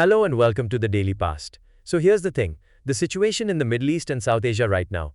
Hello and welcome to the Daily Past. So here's the thing. The situation in the Middle East and South Asia right now,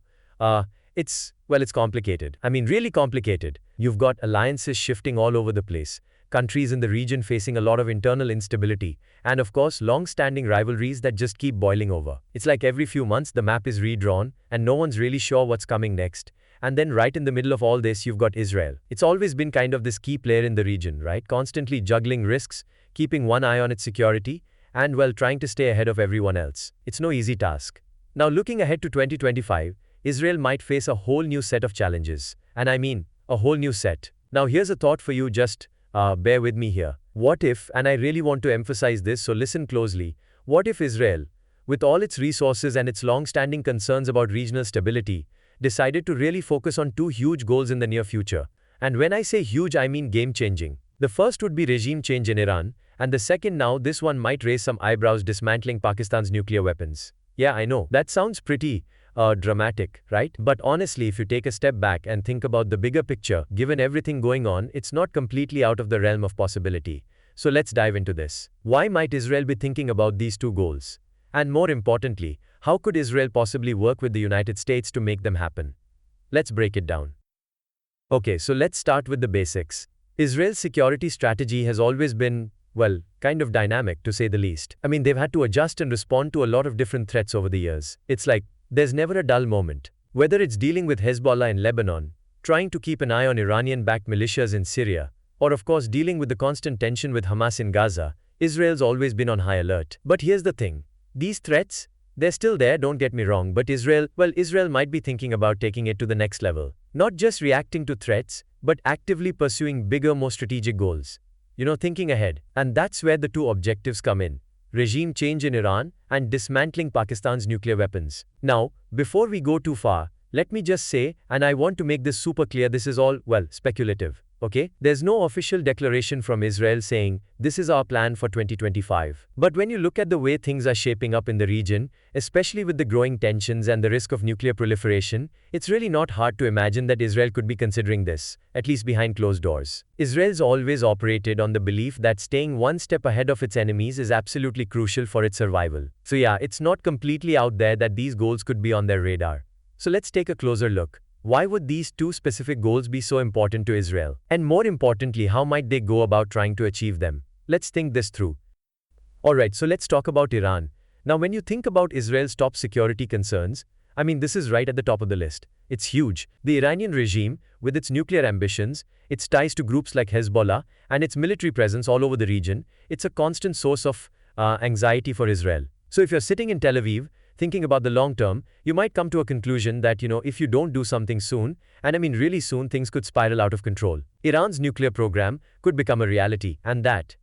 it's complicated. I mean, really complicated. You've got alliances shifting all over the place, countries in the region facing a lot of internal instability, and of course, long-standing rivalries that just keep boiling over. It's like every few months the map is redrawn, and no one's really sure what's coming next. And then right in the middle of all this, you've got Israel. It's always been kind of this key player in the region, right? Constantly juggling risks, keeping one eye on its security, and trying to stay ahead of everyone else. It's no easy task. Now looking ahead to 2025, Israel might face a whole new set of challenges. And I mean, a whole new set. Now here's a thought for you, just bear with me here. What if, and I really want to emphasize this, so listen closely, what if Israel, with all its resources and its long-standing concerns about regional stability, decided to really focus on two huge goals in the near future? And when I say huge, I mean game-changing. The first would be regime change in Iran, and the second, now this one might raise some eyebrows, dismantling Pakistan's nuclear weapons. Yeah, I know, that sounds pretty dramatic, right? But honestly, if you take a step back and think about the bigger picture, given everything going on, it's not completely out of the realm of possibility. So let's dive into this. Why might Israel be thinking about these two goals? And more importantly, how could Israel possibly work with the United States to make them happen? Let's break it down. Okay, so let's start with the basics. Israel's security strategy has always been, kind of dynamic, to say the least. I mean, they've had to adjust and respond to a lot of different threats over the years. It's like, there's never a dull moment. Whether it's dealing with Hezbollah in Lebanon, trying to keep an eye on Iranian-backed militias in Syria, or of course dealing with the constant tension with Hamas in Gaza, Israel's always been on high alert. But here's the thing. These threats, they're still there, don't get me wrong, but Israel might be thinking about taking it to the next level. Not just reacting to threats, but actively pursuing bigger, more strategic goals. Thinking ahead. And that's where the two objectives come in. Regime change in Iran and dismantling Pakistan's nuclear weapons. Now, before we go too far, let me just say, and I want to make this super clear, this is all, speculative. Okay? There's no official declaration from Israel saying, this is our plan for 2025. But when you look at the way things are shaping up in the region, especially with the growing tensions and the risk of nuclear proliferation, it's really not hard to imagine that Israel could be considering this, at least behind closed doors. Israel's always operated on the belief that staying one step ahead of its enemies is absolutely crucial for its survival. So yeah, it's not completely out there that these goals could be on their radar. So let's take a closer look. Why would these two specific goals be so important to Israel? And more importantly, how might they go about trying to achieve them? Let's think this through. Alright, so let's talk about Iran. Now, when you think about Israel's top security concerns, I mean, this is right at the top of the list. It's huge. The Iranian regime, with its nuclear ambitions, its ties to groups like Hezbollah, and its military presence all over the region, it's a constant source of anxiety for Israel. So if you're sitting in Tel Aviv, thinking about the long term, you might come to a conclusion that, if you don't do something soon, and I mean really soon, things could spiral out of control. Iran's nuclear program could become a reality, and that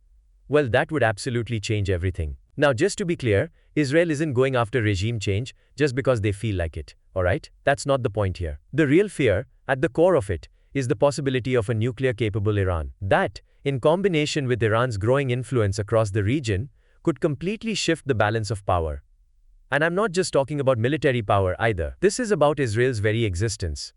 would absolutely change everything. Now, just to be clear, Israel isn't going after regime change just because they feel like it, alright? That's not the point here. The real fear, at the core of it, is the possibility of a nuclear-capable Iran. That, in combination with Iran's growing influence across the region, could completely shift the balance of power. And I'm not just talking about military power either. This is about Israel's very existence.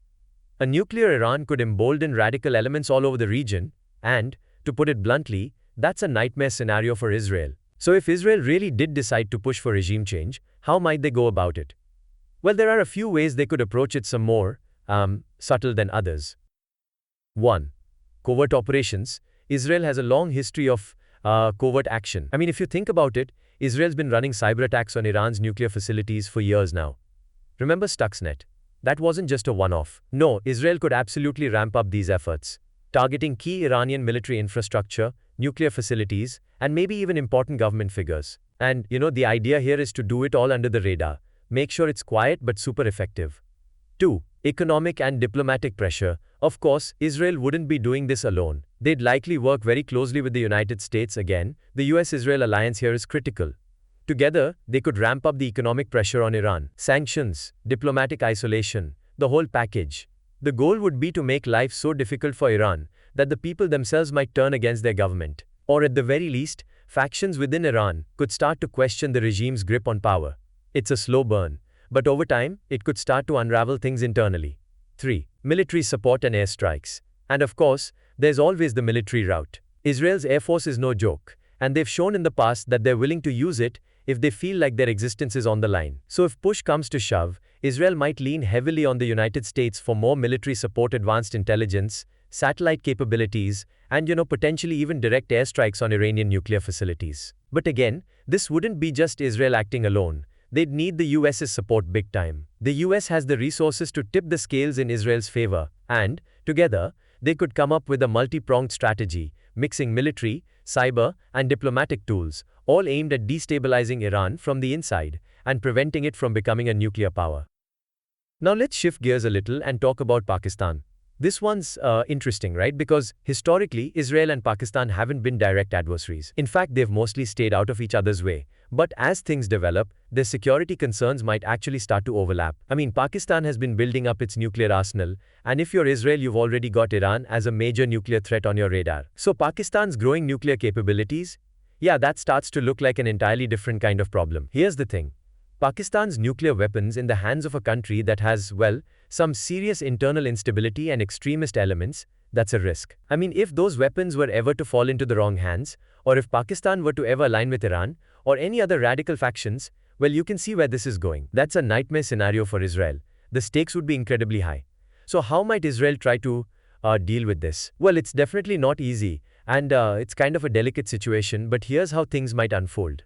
A nuclear Iran could embolden radical elements all over the region, and, to put it bluntly, that's a nightmare scenario for Israel. So if Israel really did decide to push for regime change, how might they go about it? Well, there are a few ways they could approach it, some more subtle than others. 1. Covert operations. Israel has a long history of covert action. I mean, if you think about it, Israel's been running cyber attacks on Iran's nuclear facilities for years now. Remember Stuxnet? That wasn't just a one-off. No, Israel could absolutely ramp up these efforts, targeting key Iranian military infrastructure, nuclear facilities, and maybe even important government figures. And, the idea here is to do it all under the radar. Make sure it's quiet but super effective. 2. Economic and diplomatic pressure. Of course, Israel wouldn't be doing this alone. They'd likely work very closely with the United States again. The US-Israel alliance here is critical. Together, they could ramp up the economic pressure on Iran. Sanctions, diplomatic isolation, the whole package. The goal would be to make life so difficult for Iran that the people themselves might turn against their government. Or at the very least, factions within Iran could start to question the regime's grip on power. It's a slow burn, but over time, it could start to unravel things internally. 3. Military support and airstrikes. And of course, there's always the military route. Israel's air force is no joke, and they've shown in the past that they're willing to use it if they feel like their existence is on the line. So if push comes to shove, Israel might lean heavily on the United States for more military support, advanced intelligence, satellite capabilities, and potentially even direct airstrikes on Iranian nuclear facilities. But again, this wouldn't be just Israel acting alone. They'd need the US's support big time. The US has the resources to tip the scales in Israel's favor, and, together, they could come up with a multi-pronged strategy, mixing military, cyber, and diplomatic tools, all aimed at destabilizing Iran from the inside and preventing it from becoming a nuclear power. Now let's shift gears a little and talk about Pakistan. This one's interesting, right? Because historically, Israel and Pakistan haven't been direct adversaries. In fact, they've mostly stayed out of each other's way. But as things develop, their security concerns might actually start to overlap. I mean, Pakistan has been building up its nuclear arsenal, and if you're Israel, you've already got Iran as a major nuclear threat on your radar. So Pakistan's growing nuclear capabilities? Yeah, that starts to look like an entirely different kind of problem. Here's the thing. Pakistan's nuclear weapons in the hands of a country that has, well, some serious internal instability and extremist elements, that's a risk. I mean, if those weapons were ever to fall into the wrong hands, or if Pakistan were to ever align with Iran, or any other radical factions, well, you can see where this is going. That's a nightmare scenario for Israel. The stakes would be incredibly high. So how might Israel try to deal with this? Well, it's definitely not easy, and it's kind of a delicate situation, but here's how things might unfold.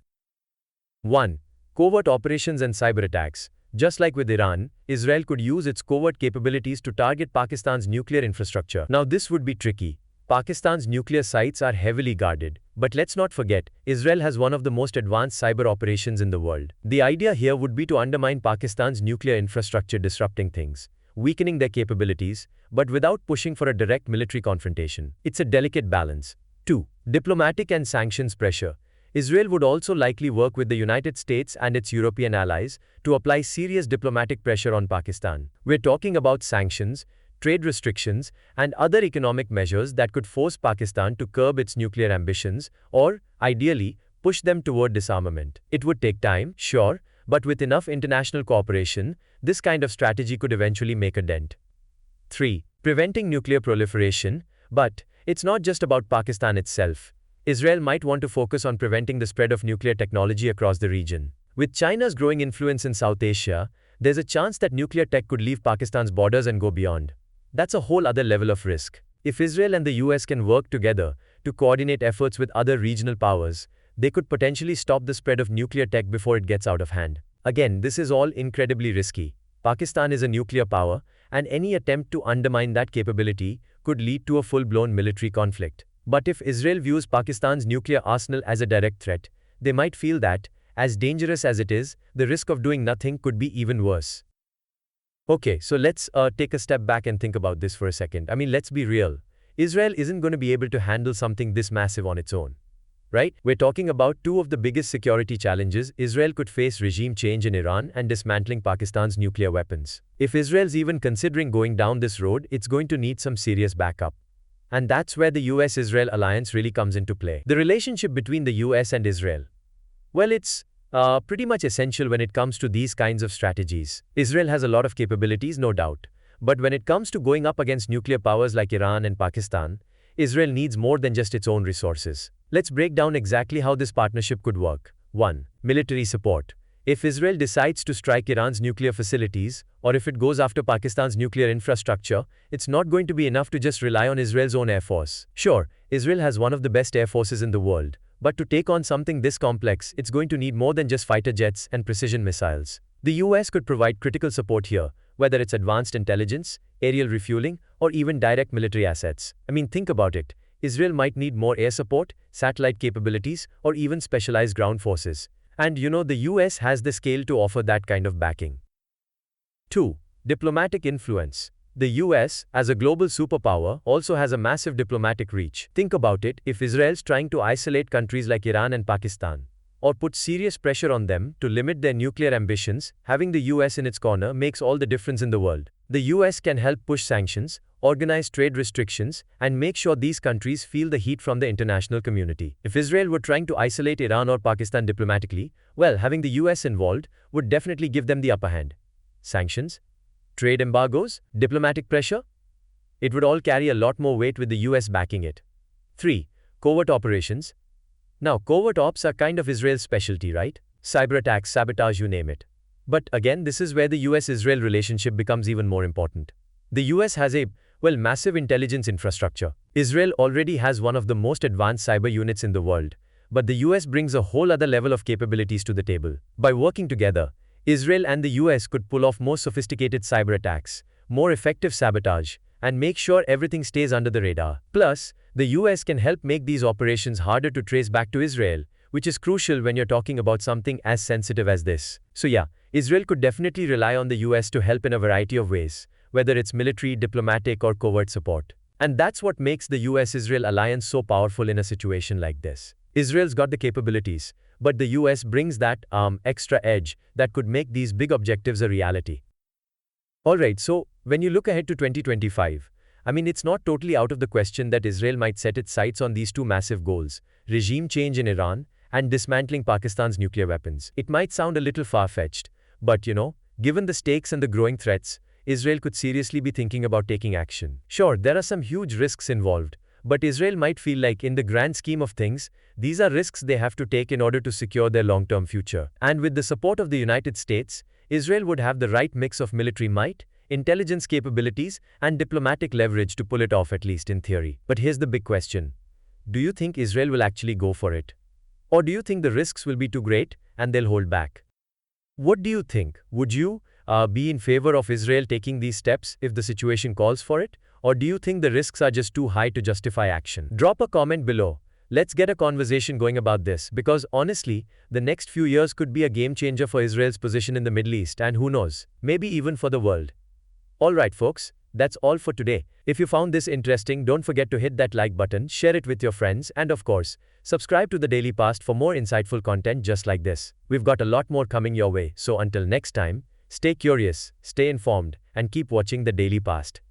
1. Covert operations and cyber attacks. Just like with Iran, Israel could use its covert capabilities to target Pakistan's nuclear infrastructure. Now this would be tricky. Pakistan's nuclear sites are heavily guarded, but let's not forget, Israel has one of the most advanced cyber operations in the world. The idea here would be to undermine Pakistan's nuclear infrastructure, disrupting things, weakening their capabilities, but without pushing for a direct military confrontation. It's a delicate balance. 2. Diplomatic and sanctions pressure. Israel would also likely work with the United States and its European allies to apply serious diplomatic pressure on Pakistan. We're talking about sanctions, trade restrictions, and other economic measures that could force Pakistan to curb its nuclear ambitions or, ideally, push them toward disarmament. It would take time, sure, but with enough international cooperation, this kind of strategy could eventually make a dent. 3. Preventing nuclear proliferation. But it's not just about Pakistan itself. Israel might want to focus on preventing the spread of nuclear technology across the region. With China's growing influence in South Asia, there's a chance that nuclear tech could leave Pakistan's borders and go beyond. That's a whole other level of risk. If Israel and the US can work together to coordinate efforts with other regional powers, they could potentially stop the spread of nuclear tech before it gets out of hand. Again, this is all incredibly risky. Pakistan is a nuclear power, and any attempt to undermine that capability could lead to a full-blown military conflict. But if Israel views Pakistan's nuclear arsenal as a direct threat, they might feel that, as dangerous as it is, the risk of doing nothing could be even worse. Okay, so let's take a step back and think about this for a second. I mean, let's be real. Israel isn't going to be able to handle something this massive on its own. Right? We're talking about two of the biggest security challenges. Israel could face regime change in Iran and dismantling Pakistan's nuclear weapons. If Israel's even considering going down this road, it's going to need some serious backup. And that's where the US-Israel alliance really comes into play. The relationship between the US and Israel. Well, it's pretty much essential when it comes to these kinds of strategies. Israel has a lot of capabilities, no doubt. But when it comes to going up against nuclear powers like Iran and Pakistan, Israel needs more than just its own resources. Let's break down exactly how this partnership could work. 1. Military support. If Israel decides to strike Iran's nuclear facilities, or if it goes after Pakistan's nuclear infrastructure, it's not going to be enough to just rely on Israel's own air force. Sure, Israel has one of the best air forces in the world, but to take on something this complex, it's going to need more than just fighter jets and precision missiles. The US could provide critical support here, whether it's advanced intelligence, aerial refueling, or even direct military assets. I mean, think about it. Israel might need more air support, satellite capabilities, or even specialized ground forces. And the US has the scale to offer that kind of backing. 2. Diplomatic influence. The US, as a global superpower, also has a massive diplomatic reach. Think about it, if Israel's trying to isolate countries like Iran and Pakistan, or put serious pressure on them to limit their nuclear ambitions, having the US in its corner makes all the difference in the world. The US can help push sanctions, organize trade restrictions, and make sure these countries feel the heat from the international community. If Israel were trying to isolate Iran or Pakistan diplomatically, well, having the US involved would definitely give them the upper hand. Sanctions? Trade embargoes? Diplomatic pressure? It would all carry a lot more weight with the US backing it. 3. Covert operations. Now, covert ops are kind of Israel's specialty, right? Cyber attacks, sabotage, you name it. But again, this is where the US-Israel relationship becomes even more important. The US has a, well, massive intelligence infrastructure. Israel already has one of the most advanced cyber units in the world. But the US brings a whole other level of capabilities to the table. By working together, Israel and the US could pull off more sophisticated cyber attacks, more effective sabotage, and make sure everything stays under the radar. Plus, the US can help make these operations harder to trace back to Israel, which is crucial when you're talking about something as sensitive as this. So yeah, Israel could definitely rely on the US to help in a variety of ways, whether it's military, diplomatic, or covert support. And that's what makes the US-Israel alliance so powerful in a situation like this. Israel's got the capabilities, but the US brings that extra edge that could make these big objectives a reality. Alright, so when you look ahead to 2025, it's not totally out of the question that Israel might set its sights on these two massive goals: regime change in Iran and dismantling Pakistan's nuclear weapons. It might sound a little far-fetched, but given the stakes and the growing threats, Israel could seriously be thinking about taking action. Sure, there are some huge risks involved, but Israel might feel like, in the grand scheme of things, these are risks they have to take in order to secure their long-term future. And with the support of the United States, Israel would have the right mix of military might, intelligence capabilities, and diplomatic leverage to pull it off, at least in theory. But here's the big question. Do you think Israel will actually go for it? Or do you think the risks will be too great and they'll hold back? What do you think? Would you be in favor of Israel taking these steps if the situation calls for it? Or do you think the risks are just too high to justify action? Drop a comment below. Let's get a conversation going about this, because honestly, the next few years could be a game changer for Israel's position in the Middle East, and who knows, maybe even for the world. Alright folks, that's all for today. If you found this interesting, don't forget to hit that like button, share it with your friends, and of course, subscribe to the Daily Past for more insightful content just like this. We've got a lot more coming your way, so until next time, stay curious, stay informed, and keep watching the Daily Past.